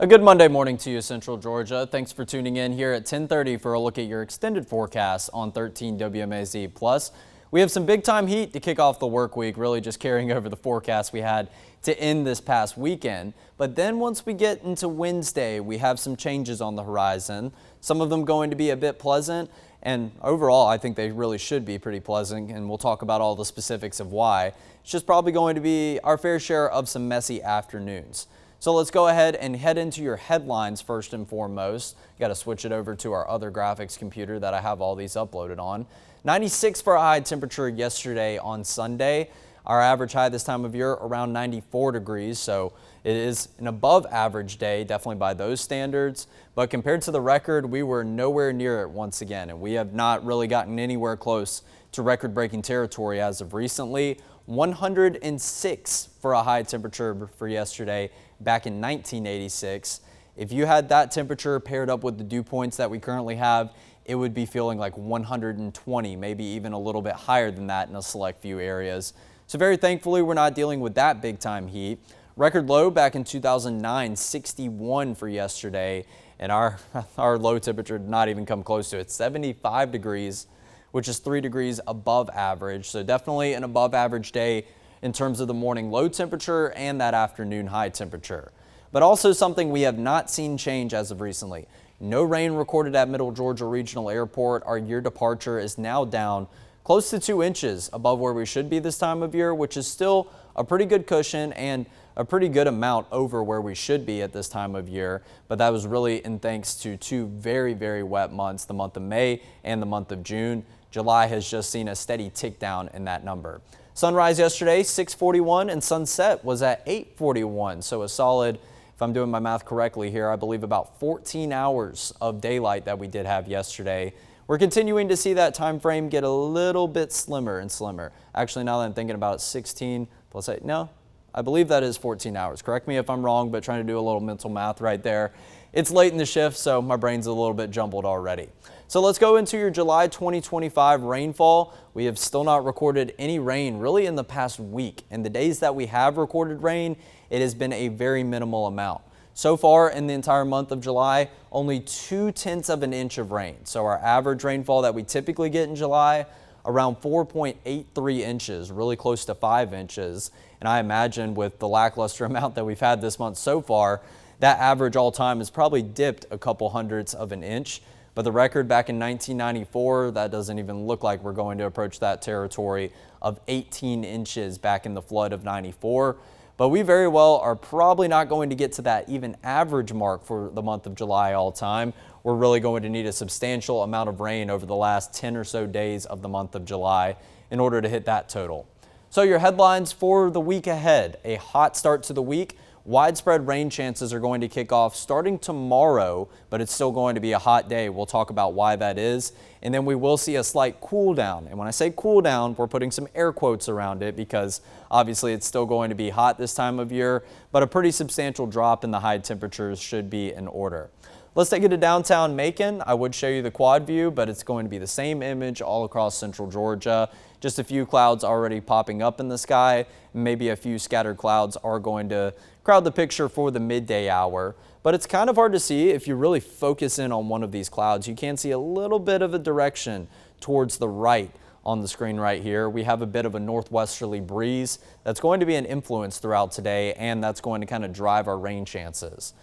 A good Monday morning to you, Central Georgia. Thanks for tuning in here at 10:30 for a look at your extended forecast on 13 WMAZ. Plus, we have some big time heat to kick off the work week, really just carrying over the forecast we had to end this past weekend. But then once we get into Wednesday, we have some changes on the horizon. Some of them going to be a bit pleasant, and overall, I think they really should be pretty pleasant, and we'll talk about all the specifics of why. It's just probably going to be our fair share of some messy afternoons. So let's go ahead and head into your headlines first and foremost. Got to switch it over to our other graphics computer that I have all these uploaded on. 96 for a high temperature yesterday on Sunday. Our average high this time of year around 94 degrees, so it is an above average day, definitely by those standards. But compared to the record, we were nowhere near it once again, and we have not really gotten anywhere close to record-breaking territory as of recently. 106 for a high temperature for yesterday back in 1986. If you had that temperature paired up with the dew points that we currently have, it would be feeling like 120, maybe even a little bit higher than that in a select few areas. So very thankfully, we're not dealing with that big time heat. Record low back in 2009, 61 for yesterday, and our low temperature did not even come close to it, 75 degrees, which is 3 degrees above average. So definitely an above average day in terms of the morning low temperature and that afternoon high temperature. But also something we have not seen change as of recently. No rain recorded at Middle Georgia Regional Airport. Our year departure is now down close to 2 inches above where we should be this time of year, which is still a pretty good cushion and a pretty good amount over where we should be at this time of year. But that was really in thanks to two very, very wet months, the month of May and the month of June. July has just seen a steady tick down in that number. Sunrise yesterday, 6:41, and sunset was at 8:41. So a solid, if I'm doing my math correctly here, I believe about 14 hours of daylight that we did have yesterday. We're continuing to see that time frame get a little bit slimmer and slimmer. Actually, now that I'm thinking about it, 16, let's say, no, I believe that is 14 hours. Correct me if I'm wrong, but trying to do a little mental math right there. It's late in the shift, so my brain's a little bit jumbled already. So let's go into your July 2025 rainfall. We have still not recorded any rain really in the past week. And the days that we have recorded rain, it has been a very minimal amount. So far in the entire month of July, only 0.2 of an inch of rain. So our average rainfall that we typically get in July, around 4.83 inches, really close to 5 inches. And I imagine with the lackluster amount that we've had this month so far, that average all time has probably dipped a couple hundredths of an inch. But the record back in 1994, that doesn't even look like we're going to approach that territory of 18 inches back in the flood of 94. But we very well are probably not going to get to that even average mark for the month of July all time. We're really going to need a substantial amount of rain over the last 10 or so days of the month of July in order to hit that total. So your headlines for the week ahead: a hot start to the week. Widespread rain chances are going to kick off starting tomorrow, but it's still going to be a hot day. We'll talk about why that is. And then we will see a slight cool down. And when I say cool down, we're putting some air quotes around it because obviously it's still going to be hot this time of year, but a pretty substantial drop in the high temperatures should be in order. Let's take it to downtown Macon. I would show you the quad view, but it's going to be the same image all across central Georgia. Just a few clouds already popping up in the sky. Maybe a few scattered clouds are going to crowd the picture for the midday hour. But it's kind of hard to see if you really focus in on one of these clouds. You can see a little bit of a direction towards the right on the screen right here. We have a bit of a northwesterly breeze that's going to be an influence throughout today, and that's going to kind of drive our rain chances.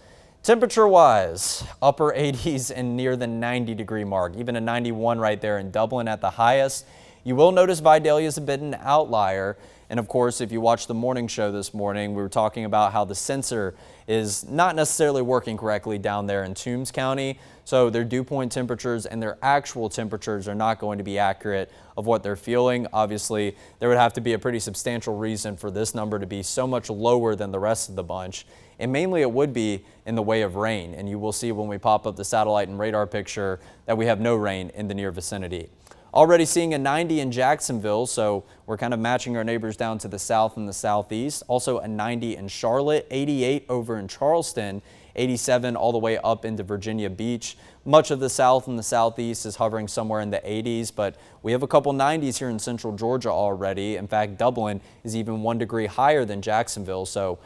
Temperature-wise, upper 80s and near the 90-degree mark, even a 91 right there in Dublin at the highest. You will notice Vidalia is a bit an outlier. And of course, if you watched the morning show this morning, we were talking about how the sensor is not necessarily working correctly down there in Toombs County. So their dew point temperatures and their actual temperatures are not going to be accurate of what they're feeling. Obviously, there would have to be a pretty substantial reason for this number to be so much lower than the rest of the bunch. And mainly it would be in the way of rain. And you will see when we pop up the satellite and radar picture that we have no rain in the near vicinity. Already seeing a 90 in Jacksonville, so we're kind of matching our neighbors down to the south and the southeast. Also a 90 in Charlotte, 88 over in Charleston, 87 all the way up into Virginia Beach. Much of the south and the southeast is hovering somewhere in the 80s, but we have a couple 90s here in central Georgia already. In fact, Dublin is even 1 degree higher than Jacksonville, so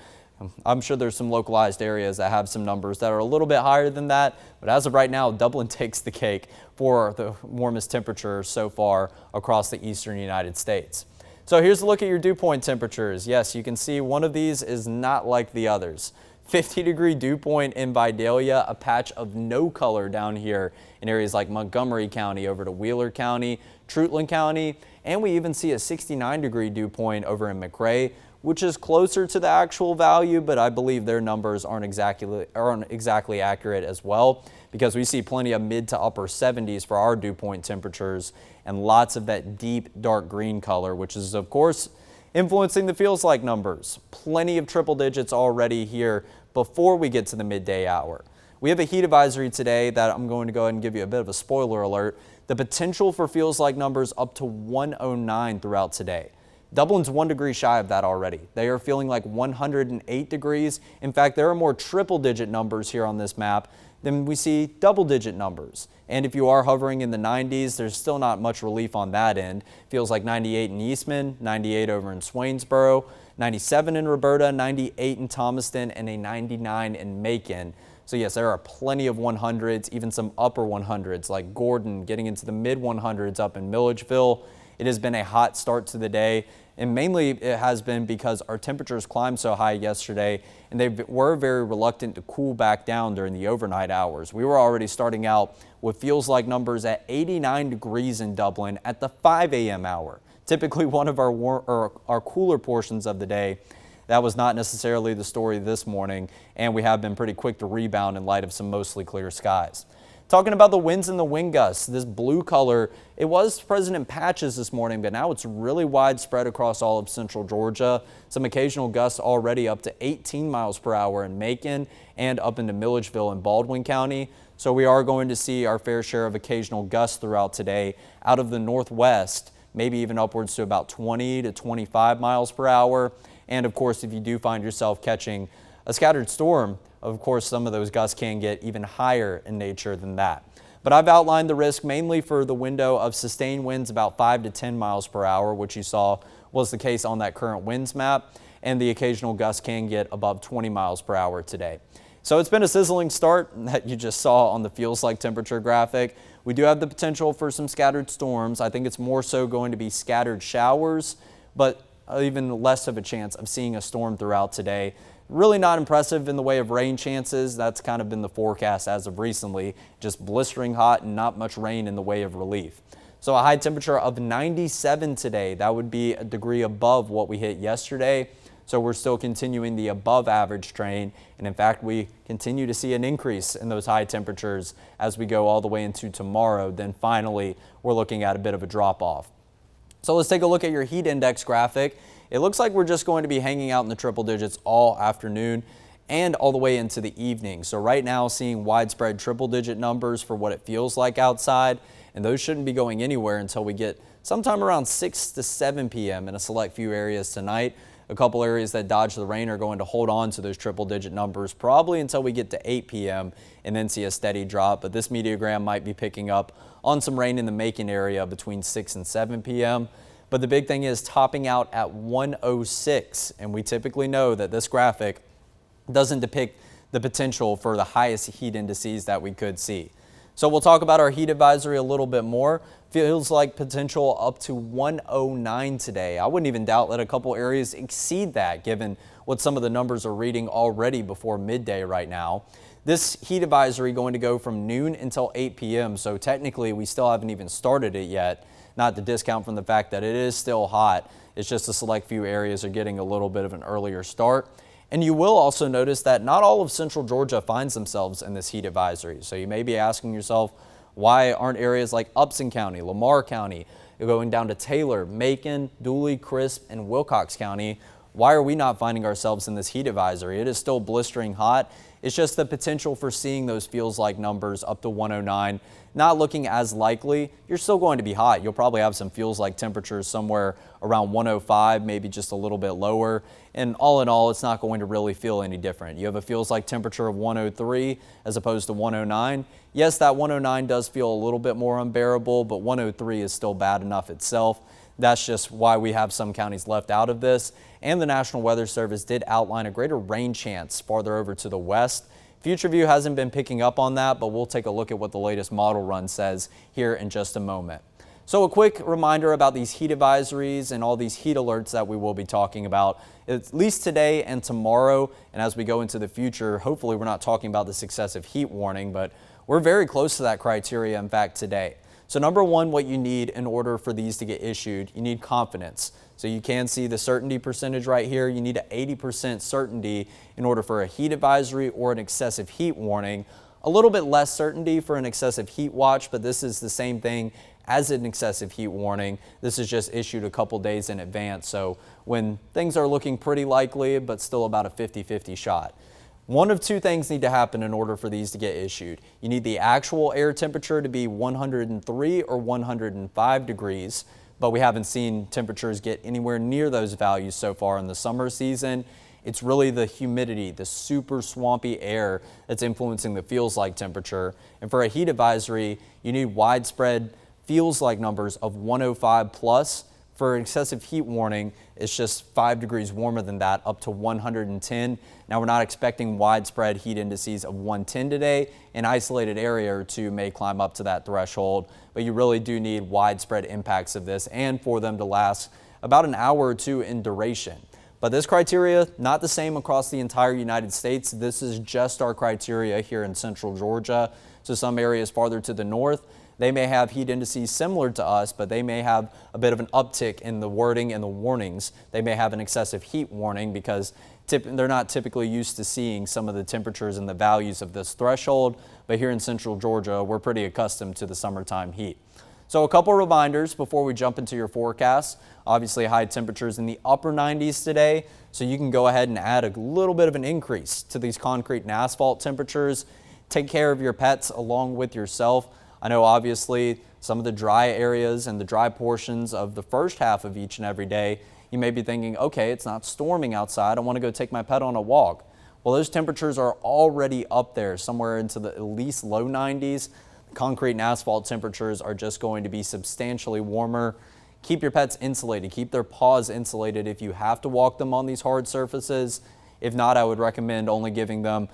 I'm sure there's some localized areas that have some numbers that are a little bit higher than that, but as of right now, Dublin takes the cake for the warmest temperature so far across the eastern United States. So here's a look at your dew point temperatures. Yes, you can see one of these is not like the others. 50-degree dew point in Vidalia, a patch of no color down here in areas like Montgomery County over to Wheeler County, Trutland County, and we even see a 69-degree dew point over in McRae, which is closer to the actual value, but I believe their numbers aren't exactly accurate as well, because we see plenty of mid to upper 70s for our dew point temperatures and lots of that deep dark green color, which is of course influencing the feels like numbers. Plenty of triple digits already here before we get to the midday hour. We have a heat advisory today that I'm going to go ahead and give you a bit of a spoiler alert. The potential for feels like numbers up to 109 throughout today. Dublin's 1 degree shy of that already. They are feeling like 108 degrees. In fact, there are more triple digit numbers here on this map than we see double digit numbers. And if you are hovering in the 90s, there's still not much relief on that end. Feels like 98 in Eastman, 98 over in Swainsboro, 97 in Roberta, 98 in Thomaston, and a 99 in Macon. So yes, there are plenty of 100s, even some upper 100s like Gordon, getting into the mid 100s up in Milledgeville. It has been a hot start to the day, and mainly it has been because our temperatures climbed so high yesterday, and they were very reluctant to cool back down during the overnight hours. We were already starting out with feels like numbers at 89 degrees in Dublin at the 5 a.m. hour. Typically one of our cooler portions of the day. That was not necessarily the story this morning, and we have been pretty quick to rebound in light of some mostly clear skies. Talking about the winds and the wind gusts, this blue color, it was present in patches this morning, but now it's really widespread across all of central Georgia. Some occasional gusts already up to 18 miles per hour in Macon and up into Milledgeville and Baldwin County. So we are going to see our fair share of occasional gusts throughout today out of the northwest, maybe even upwards to about 20 to 25 miles per hour. And of course, if you do find yourself catching a scattered storm, of course, some of those gusts can get even higher in nature than that. But I've outlined the risk mainly for the window of sustained winds about 5 to 10 miles per hour, which you saw was the case on that current winds map, and the occasional gusts can get above 20 miles per hour today. So it's been a sizzling start that you just saw on the feels like temperature graphic. We do have the potential for some scattered storms. I think it's more so going to be scattered showers, but even less of a chance of seeing a storm throughout today. Really not impressive in the way of rain chances. That's kind of been the forecast as of recently. Just blistering hot and not much rain in the way of relief. So a high temperature of 97 today. That would be a degree above what we hit yesterday. So we're still continuing the above average train. And in fact, we continue to see an increase in those high temperatures as we go all the way into tomorrow. Then finally, we're looking at a bit of a drop off. So let's take a look at your heat index graphic. It looks like we're just going to be hanging out in the triple digits all afternoon and all the way into the evening. So right now seeing widespread triple digit numbers for what it feels like outside, and those shouldn't be going anywhere until we get sometime around 6 to 7 p.m. in a select few areas tonight. A couple areas that dodge the rain are going to hold on to those triple digit numbers probably until we get to 8 p.m. and then see a steady drop. But this meteogram might be picking up on some rain in the Macon area between 6 and 7 p.m. But the big thing is topping out at 106, and we typically know that this graphic doesn't depict the potential for the highest heat indices that we could see. So we'll talk about our heat advisory a little bit more. Feels like potential up to 109 today. I wouldn't even doubt that a couple areas exceed that given what some of the numbers are reading already before midday right now. This heat advisory going to go from noon until 8 p.m. So technically we still haven't even started it yet. Not to discount from the fact that it is still hot. It's just a select few areas are getting a little bit of an earlier start. And you will also notice that not all of central Georgia finds themselves in this heat advisory. So you may be asking yourself, why aren't areas like Upson County, Lamar County, going down to Taylor, Macon, Dooley, Crisp, and Wilcox County, why are we not finding ourselves in this heat advisory? It is still blistering hot. It's just the potential for seeing those feels like numbers up to 109 not looking as likely. You're still going to be hot. You'll probably have some feels like temperatures somewhere around 105, maybe just a little bit lower. And all in all, it's not going to really feel any different. You have a feels like temperature of 103 as opposed to 109. Yes, that 109 does feel a little bit more unbearable, but 103 is still bad enough itself. That's just why we have some counties left out of this. And the National Weather Service did outline a greater rain chance farther over to the west. Future View hasn't been picking up on that, but we'll take a look at what the latest model run says here in just a moment. So a quick reminder about these heat advisories and all these heat alerts that we will be talking about, at least today and tomorrow. And as we go into the future, hopefully we're not talking about this excessive heat warning, but we're very close to that criteria, in fact, today. So number one, what you need in order for these to get issued, you need confidence. So you can see the certainty percentage right here. You need an 80% certainty in order for a heat advisory or an excessive heat warning. A little bit less certainty for an excessive heat watch, but this is the same thing as an excessive heat warning. This is just issued a couple days in advance. So when things are looking pretty likely, but still about a 50-50 shot. One of two things need to happen in order for these to get issued. You need the actual air temperature to be 103 or 105 degrees, but we haven't seen temperatures get anywhere near those values so far in the summer season. It's really the humidity, the super swampy air that's influencing the feels like temperature. And for a heat advisory, you need widespread feels like numbers of 105 plus. For an excessive heat warning, it's just 5 degrees warmer than that, up to 110. Now, we're not expecting widespread heat indices of 110 today. An isolated area or two may climb up to that threshold, but you really do need widespread impacts of this and for them to last about an hour or two in duration. But this criteria, not the same across the entire United States. This is just our criteria here in central Georgia. So some areas farther to the north, they may have heat indices similar to us, but they may have a bit of an uptick in the wording and the warnings. They may have an excessive heat warning because they're not typically used to seeing some of the temperatures and the values of this threshold. But here in central Georgia, we're pretty accustomed to the summertime heat. So a couple reminders before we jump into your forecast. Obviously high temperatures in the upper 90s today, so you can go ahead and add a little bit of an increase to these concrete and asphalt temperatures. Take care of your pets along with yourself. I know obviously some of the dry areas and the dry portions of the first half of each and every day, you may be thinking, okay, it's not storming outside. I want to go take my pet on a walk. Well, those temperatures are already up there, somewhere into the at least low 90s. Concrete and asphalt temperatures are just going to be substantially warmer. Keep your pets insulated. Keep their paws insulated if you have to walk them on these hard surfaces. If not, I would recommend only giving them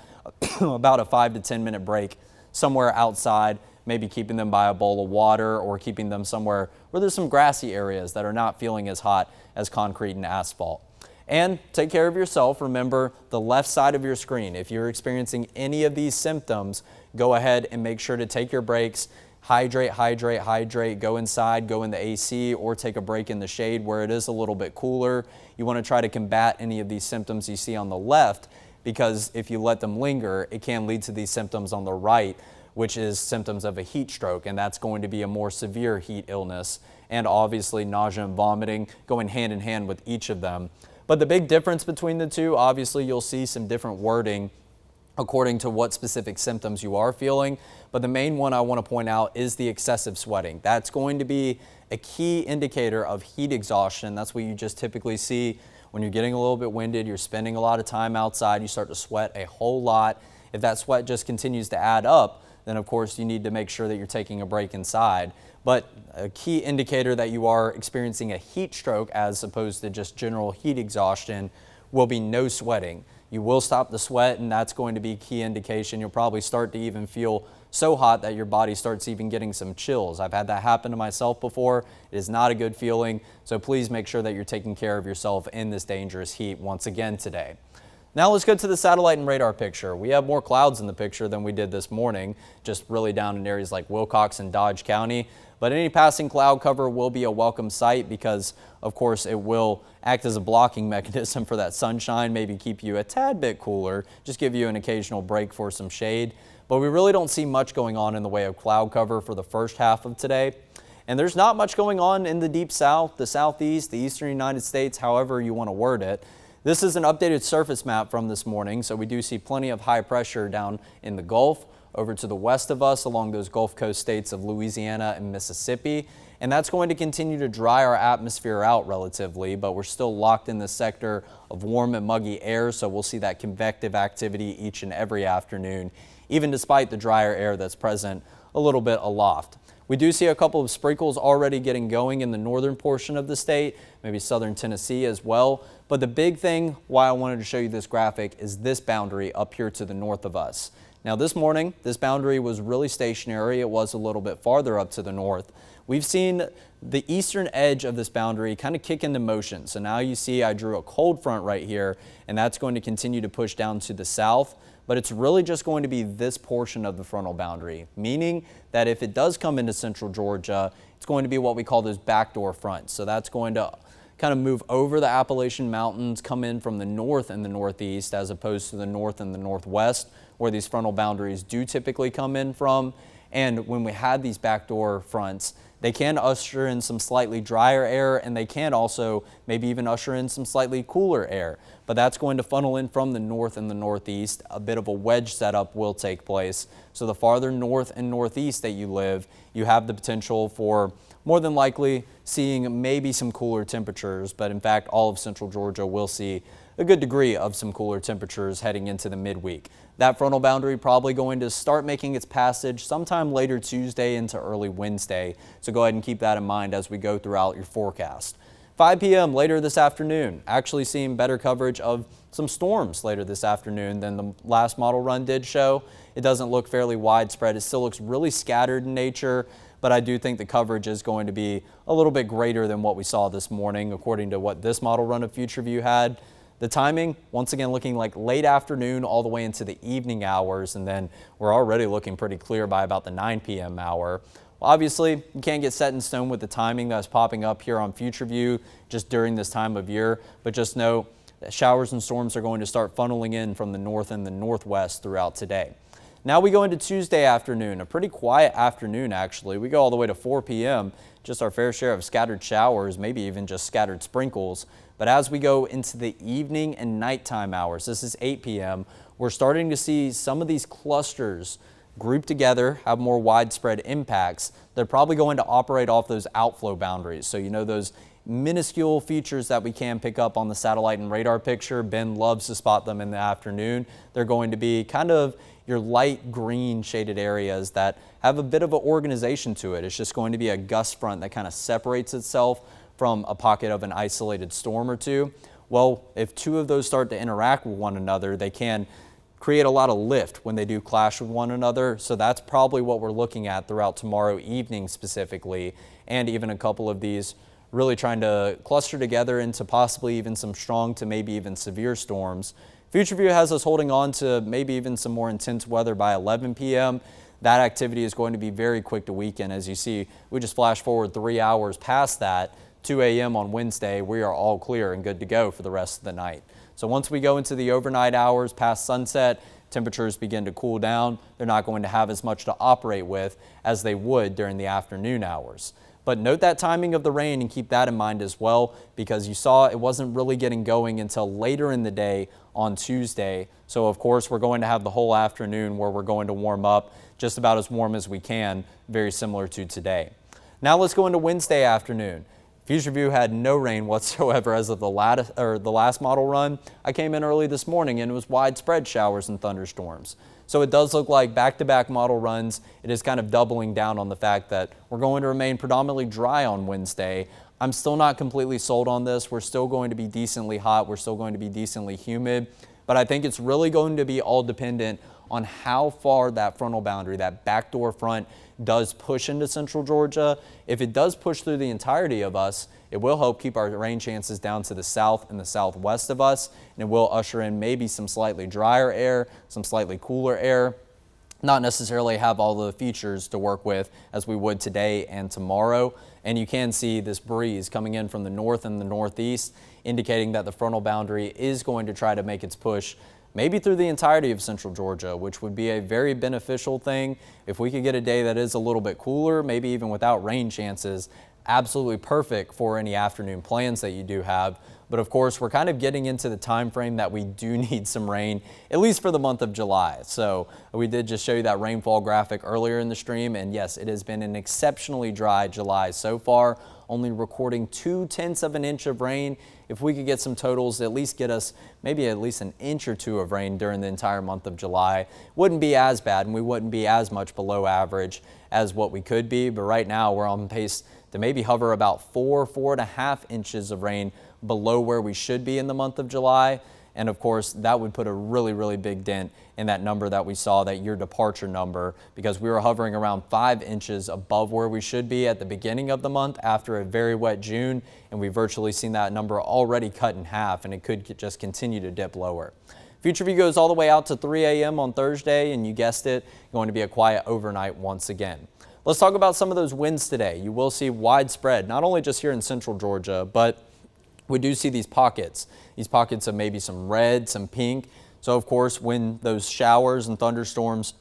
about a 5 to 10 minute break somewhere outside, maybe keeping them by a bowl of water or keeping them somewhere where there's some grassy areas that are not feeling as hot as concrete and asphalt. And take care of yourself. Remember the left side of your screen. If you're experiencing any of these symptoms, go ahead and make sure to take your breaks. Hydrate, hydrate, hydrate. Go inside, go in the AC, or take a break in the shade where it is a little bit cooler. You want to try to combat any of these symptoms you see on the left, because if you let them linger, it can lead to these symptoms on the right, which is symptoms of a heat stroke, and that's going to be a more severe heat illness. And obviously nausea and vomiting going hand in hand with each of them. But the big difference between the two, obviously you'll see some different wording according to what specific symptoms you are feeling. But the main one I want to point out is the excessive sweating. That's going to be a key indicator of heat exhaustion. That's what you just typically see when you're getting a little bit winded, you're spending a lot of time outside, you start to sweat a whole lot. If that sweat just continues to add up, then of course you need to make sure that you're taking a break inside. But a key indicator that you are experiencing a heat stroke as opposed to just general heat exhaustion will be no sweating. You will stop the sweat, and that's going to be a key indication. You'll probably start to even feel so hot that your body starts even getting some chills. I've had that happen to myself before. It is not a good feeling, so please make sure that you're taking care of yourself in this dangerous heat once again today. Now let's go to the satellite and radar picture. We have more clouds in the picture than we did this morning, just really down in areas like Wilcox and Dodge County. But any passing cloud cover will be a welcome sight because, of course, it will act as a blocking mechanism for that sunshine, maybe keep you a tad bit cooler, just give you an occasional break for some shade. But we really don't see much going on in the way of cloud cover for the first half of today. And there's not much going on in the deep south, the southeast, the eastern United States, however you want to word it. This is an updated surface map from this morning, so we do see plenty of high pressure down in the Gulf, over to the west of us along those Gulf Coast states of Louisiana and Mississippi. And that's going to continue to dry our atmosphere out relatively, but we're still locked in the sector of warm and muggy air, so we'll see that convective activity each and every afternoon, even despite the drier air that's present a little bit aloft. We do see a couple of sprinkles already getting going in the northern portion of the state, maybe southern Tennessee as well. But the big thing why I wanted to show you this graphic is this boundary up here to the north of us. Now this morning, this boundary was really stationary. It was a little bit farther up to the north. We've seen the eastern edge of this boundary kind of kick into motion. So now you see I drew a cold front right here, and that's going to continue to push down to the south. But it's really just going to be this portion of the frontal boundary, meaning that if it does come into central Georgia, it's going to be what we call those backdoor fronts. So that's going to kind of move over the Appalachian Mountains, come in from the north and the northeast as opposed to the north and the northwest, where these frontal boundaries do typically come in from. And when we had these backdoor fronts, they can usher in some slightly drier air, and they can also maybe even usher in some slightly cooler air. But that's going to funnel in from the north and the northeast. A bit of a wedge setup will take place. So the farther north and northeast that you live, you have the potential for more than likely seeing maybe some cooler temperatures. But in fact, all of central Georgia will see a good degree of some cooler temperatures heading into the midweek. That frontal boundary probably going to start making its passage sometime later Tuesday into early Wednesday. So go ahead and keep that in mind as we go throughout your forecast. 5 p.m. later this afternoon, actually seeing better coverage of some storms later this afternoon than the last model run did show. It doesn't look fairly widespread. It still looks really scattered in nature, but I do think the coverage is going to be a little bit greater than what we saw this morning, according to what this model run of Future View had. The timing, once again, looking like late afternoon all the way into the evening hours, and then we're already looking pretty clear by about the 9 p.m. hour. Well, obviously, you can't get set in stone with the timing that's popping up here on Future View just during this time of year, but just know that showers and storms are going to start funneling in from the north and the northwest throughout today. Now we go into Tuesday afternoon, a pretty quiet afternoon actually. We go all the way to 4 p.m., just our fair share of scattered showers, maybe even just scattered sprinkles. But as we go into the evening and nighttime hours, this is 8 p.m., we're starting to see some of these clusters grouped together, have more widespread impacts. They're probably going to operate off those outflow boundaries. So you know those minuscule features that we can pick up on the satellite and radar picture. Ben loves to spot them in the afternoon. They're going to be kind of your light green shaded areas that have a bit of an organization to it. It's just going to be a gust front that kind of separates itself from a pocket of an isolated storm or two. Well, if two of those start to interact with one another, they can create a lot of lift when they do clash with one another. So that's probably what we're looking at throughout tomorrow evening specifically, and even a couple of these really trying to cluster together into possibly even some strong to maybe even severe storms. Future View has us holding on to maybe even some more intense weather by 11 p.m. That activity is going to be very quick to weaken. As you see, we just flash forward 3 hours past that, 2 a.m. on Wednesday, we are all clear and good to go for the rest of the night. So once we go into the overnight hours past sunset, temperatures begin to cool down. They're not going to have as much to operate with as they would during the afternoon hours. But note that timing of the rain and keep that in mind as well, because you saw it wasn't really getting going until later in the day on Tuesday. So of course we're going to have the whole afternoon where we're going to warm up just about as warm as we can, very similar to today. Now let's go into Wednesday afternoon. Future View had no rain whatsoever as of the last model run. I came in early this morning and it was widespread showers and thunderstorms. So it does look like back-to-back model runs. It is kind of doubling down on the fact that we're going to remain predominantly dry on Wednesday. I'm still not completely sold on this. We're still going to be decently hot. We're still going to be decently humid. But I think it's really going to be all dependent on how far that frontal boundary, that backdoor front, does push into central Georgia. If it does push through the entirety of us, it will help keep our rain chances down to the south and the southwest of us, and it will usher in maybe some slightly drier air, some slightly cooler air. Not necessarily have all the features to work with as we would today and tomorrow. And you can see this breeze coming in from the north and the northeast, indicating that the frontal boundary is going to try to make its push maybe through the entirety of central Georgia, which would be a very beneficial thing. If we could get a day that is a little bit cooler, maybe even without rain chances, absolutely perfect for any afternoon plans that you do have. But of course, we're kind of getting into the time frame that we do need some rain, at least for the month of July. So we did just show you that rainfall graphic earlier in the stream. And yes, it has been an exceptionally dry July so far, only recording 0.2 of an inch of rain. If we could get some totals, at least get us maybe at least an inch or two of rain during the entire month of July, wouldn't be as bad, and we wouldn't be as much below average as what we could be. But right now we're on pace to maybe hover about 4.5 inches of rain below where we should be in the month of July. And of course, that would put a really big dent in that number that we saw, that year departure number, because we were hovering around 5 inches above where we should be at the beginning of the month after a very wet June. And we've virtually seen that number already cut in half, and it could just continue to dip lower. Future view goes all the way out to 3 a.m. on Thursday, and you guessed it, going to be a quiet overnight once again. Let's talk about some of those winds today. You will see widespread, not only just here in central Georgia, but we do see these pockets of maybe some red, some pink. So of course, when those showers and thunderstorms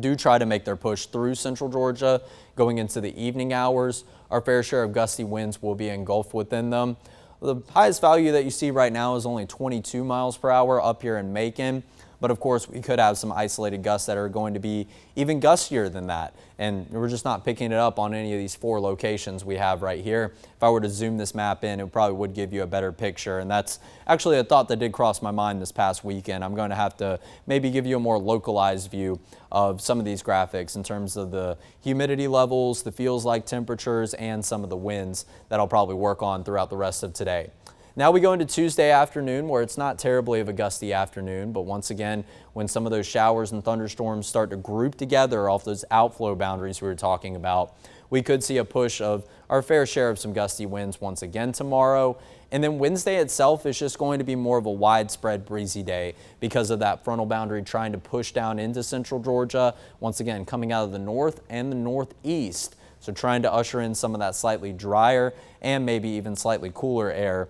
do try to make their push through central Georgia going into the evening hours, our fair share of gusty winds will be engulfed within them. The highest value that you see right now is only 22 miles per hour up here in Macon. But of course, we could have some isolated gusts that are going to be even gustier than that. And we're just not picking it up on any of these 4 locations we have right here. If I were to zoom this map in, it probably would give you a better picture. And that's actually a thought that did cross my mind this past weekend. I'm going to have to maybe give you a more localized view of some of these graphics in terms of the humidity levels, the feels like temperatures, and some of the winds that I'll probably work on throughout the rest of today. Now we go into Tuesday afternoon, where it's not terribly of a gusty afternoon, but once again, when some of those showers and thunderstorms start to group together off those outflow boundaries we were talking about, we could see a push of our fair share of some gusty winds once again tomorrow. And then Wednesday itself is just going to be more of a widespread breezy day because of that frontal boundary trying to push down into central Georgia, once again coming out of the north and the northeast. So trying to usher in some of that slightly drier and maybe even slightly cooler air.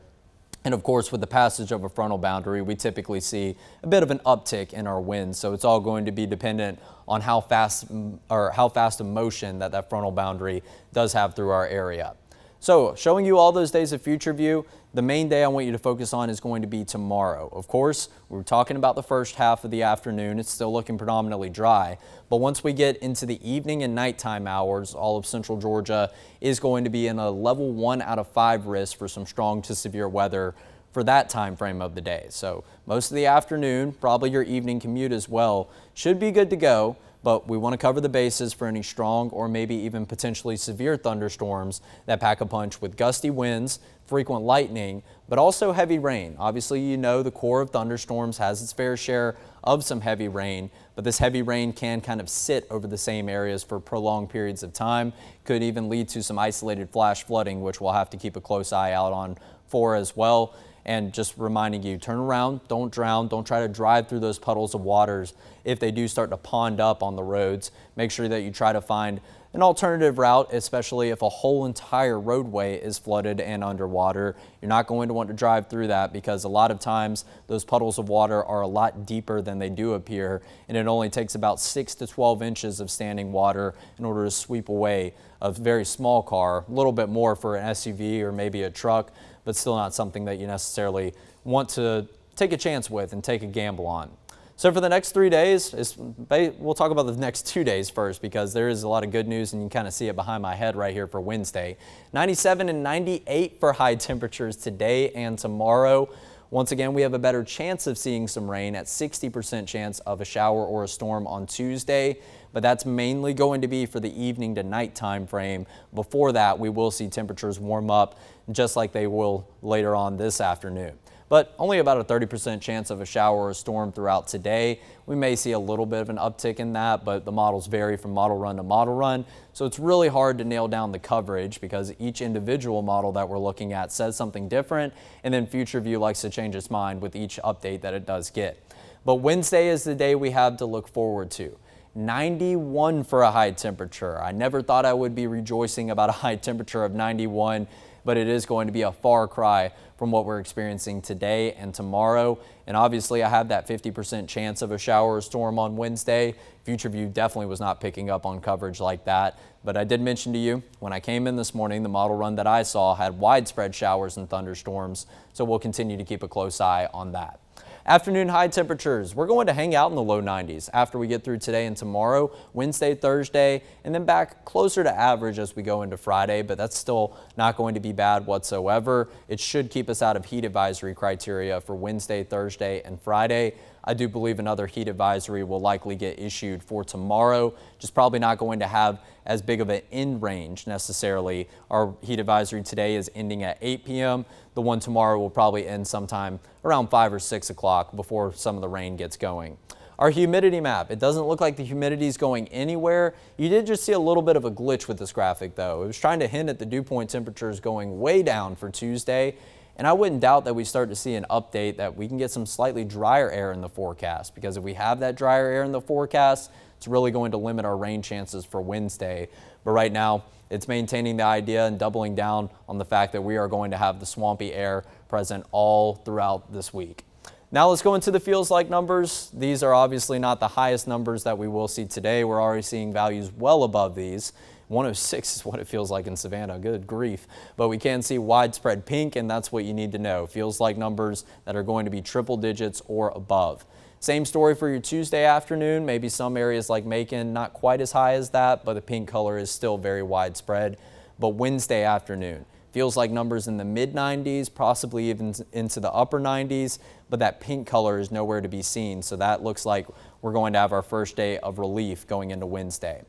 And of course, with the passage of a frontal boundary, we typically see a bit of an uptick in our winds. So it's all going to be dependent on how fast a motion that frontal boundary does have through our area. So showing you all those days of future view, the main day I want you to focus on is going to be tomorrow. Of course, we were talking about the first half of the afternoon. It's still looking predominantly dry. But once we get into the evening and nighttime hours, all of central Georgia is going to be in a level 1 out of 5 risk for some strong to severe weather for that time frame of the day. So most of the afternoon, probably your evening commute as well, should be good to go. But we want to cover the bases for any strong or maybe even potentially severe thunderstorms that pack a punch with gusty winds, frequent lightning, but also heavy rain. Obviously, you know the core of thunderstorms has its fair share of some heavy rain, but this heavy rain can kind of sit over the same areas for prolonged periods of time. Could even lead to some isolated flash flooding, which we'll have to keep a close eye out on for as well. And just reminding you, turn around, don't drown, don't try to drive through those puddles of waters. If they do start to pond up on the roads, make sure that you try to find an alternative route, especially if a whole entire roadway is flooded and underwater. You're not going to want to drive through that because a lot of times those puddles of water are a lot deeper than they do appear, and it only takes about 6 to 12 inches of standing water in order to sweep away a very small car, a little bit more for an SUV or maybe a truck, but still not something that you necessarily want to take a chance with and take a gamble on. So for the next 3 days, we'll talk about the next 2 days first because there is a lot of good news and you can kind of see it behind my head right here for Wednesday. 97 and 98 for high temperatures today and tomorrow. Once again, we have a better chance of seeing some rain at 60% chance of a shower or a storm on Tuesday, but that's mainly going to be for the evening to night time frame. Before that, we will see temperatures warm up just like they will later on this afternoon. But only about a 30% chance of a shower or a storm throughout today. We may see a little bit of an uptick in that, but the models vary from model run to model run. So it's really hard to nail down the coverage because each individual model that we're looking at says something different, and then Future View likes to change its mind with each update that it does get. But Wednesday is the day we have to look forward to. 91 for a high temperature. I never thought I would be rejoicing about a high temperature of 91. but it is going to be a far cry from what we're experiencing today and tomorrow. And obviously I have that 50% chance of a shower or storm on Wednesday. Future View definitely was not picking up on coverage like that. But I did mention to you when I came in this morning, the model run that I saw had widespread showers and thunderstorms. So we'll continue to keep a close eye on that. Afternoon high temperatures, we're going to hang out in the low 90s after we get through today and tomorrow, Wednesday, Thursday, and then back closer to average as we go into Friday, but that's still not going to be bad whatsoever. It should keep us out of heat advisory criteria for Wednesday, Thursday, and Friday. I do believe another heat advisory will likely get issued for tomorrow, just probably not going to have as big of an end range necessarily. Our heat advisory today is ending at 8 p.m. The one tomorrow will probably end sometime around 5 or 6 o'clock before some of the rain gets going. Our humidity map, it doesn't look like the humidity is going anywhere. You did just see a little bit of a glitch with this graphic though. It was trying to hint at the dew point temperatures going way down for Tuesday. And I wouldn't doubt that we start to see an update that we can get some slightly drier air in the forecast, because if we have that drier air in the forecast, it's really going to limit our rain chances for Wednesday. But right now, it's maintaining the idea and doubling down on the fact that we are going to have the swampy air present all throughout this week. Now let's go into the feels like numbers. These are obviously not the highest numbers that we will see today. We're already seeing values well above these. 106 is what it feels like in Savannah, good grief. But we can see widespread pink, and that's what you need to know. Feels like numbers that are going to be triple digits or above. Same story for your Tuesday afternoon. Maybe some areas like Macon, not quite as high as that, but the pink color is still very widespread. But Wednesday afternoon, feels like numbers in the mid 90s, possibly even into the upper 90s, but that pink color is nowhere to be seen. So that looks like we're going to have our first day of relief going into Wednesday.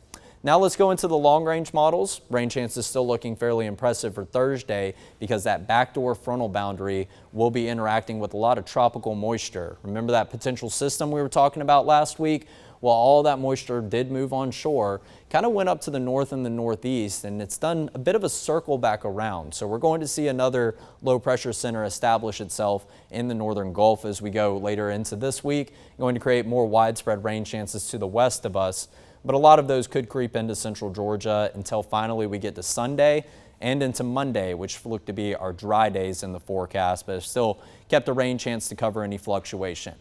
Now let's go into the long-range models. Rain chances still looking fairly impressive for Thursday because that backdoor frontal boundary will be interacting with a lot of tropical moisture. Remember that potential system we were talking about last week? Well, all that moisture did move onshore, kind of went up to the north and the northeast, and it's done a bit of a circle back around. So we're going to see another low pressure center establish itself in the northern Gulf as we go later into this week, going to create more widespread rain chances to the west of us. But a lot of those could creep into central Georgia until finally we get to Sunday and into Monday, which look to be our dry days in the forecast, but have still kept a rain chance to cover any fluctuation.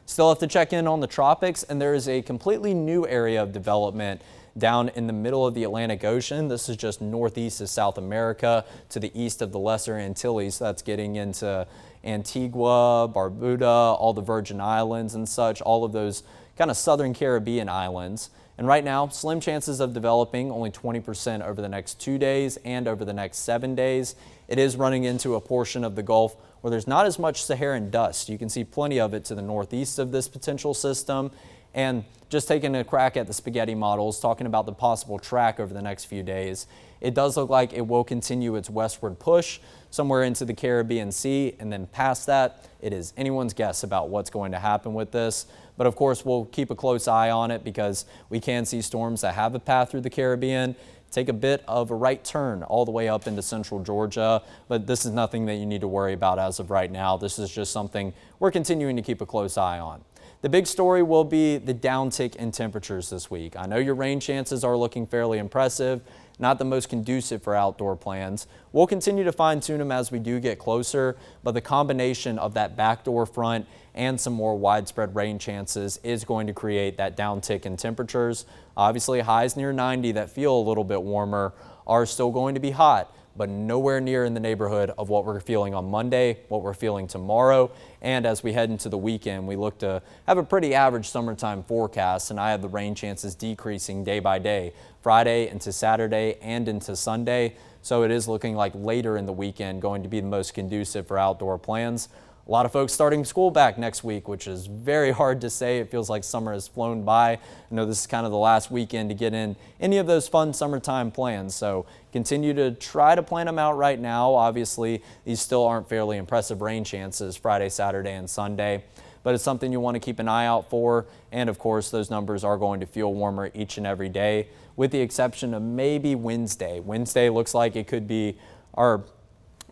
Still have to check in on the tropics, and there is a completely new area of development down in the middle of the Atlantic Ocean. This is just northeast of South America to the east of the Lesser Antilles. That's getting into Antigua, Barbuda, all the Virgin Islands and such, all of those kind of southern Caribbean islands. And right now, slim chances of developing, only 20% over the next 2 days and over the next 7 days. It is running into a portion of the Gulf where there's not as much Saharan dust. You can see plenty of it to the northeast of this potential system. And just taking a crack at the spaghetti models, talking about the possible track over the next few days, it does look like it will continue its westward push somewhere into the Caribbean Sea, and then past that, it is anyone's guess about what's going to happen with this. But of course, we'll keep a close eye on it because we can see storms that have a path through the Caribbean take a bit of a right turn all the way up into central Georgia. But this is nothing that you need to worry about as of right now. This is just something we're continuing to keep a close eye on. The big story will be the downtick in temperatures this week. I know your rain chances are looking fairly impressive, not the most conducive for outdoor plans. We'll continue to fine tune them as we do get closer, but the combination of that backdoor front and some more widespread rain chances is going to create that downtick in temperatures. Obviously, highs near 90 that feel a little bit warmer are still going to be hot, but nowhere near in the neighborhood of what we're feeling on Monday, what we're feeling tomorrow. And as we head into the weekend, we look to have a pretty average summertime forecast, and I have the rain chances decreasing day by day, Friday into Saturday and into Sunday. So it is looking like later in the weekend going to be the most conducive for outdoor plans. A lot of folks starting school back next week, which is very hard to say. It feels like summer has flown by. I know this is kind of the last weekend to get in any of those fun summertime plans. So continue to try to plan them out right now. Obviously, these still aren't fairly impressive rain chances Friday, Saturday, and Sunday. But it's something you want to keep an eye out for. And of course, those numbers are going to feel warmer each and every day, with the exception of maybe Wednesday. Wednesday looks like it could be our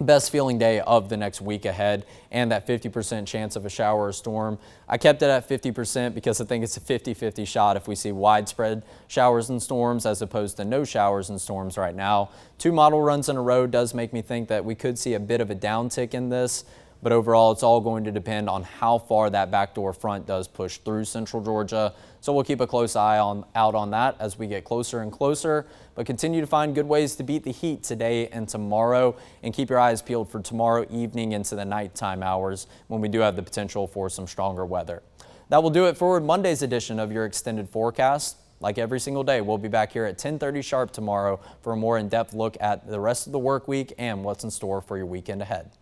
best feeling day of the next week ahead, and that 50% chance of a shower or storm. I kept it at 50% because I think it's a 50-50 shot if we see widespread showers and storms as opposed to no showers and storms right now. 2 model runs in a row does make me think that we could see a bit of a downtick in this. But overall, it's all going to depend on how far that backdoor front does push through central Georgia. So we'll keep a close eye out on that as we get closer and closer, but continue to find good ways to beat the heat today and tomorrow, and keep your eyes peeled for tomorrow evening into the nighttime hours when we do have the potential for some stronger weather. That will do it for Monday's edition of your extended forecast. Like every single day, we'll be back here at 10:30 sharp tomorrow for a more in-depth look at the rest of the work week and what's in store for your weekend ahead.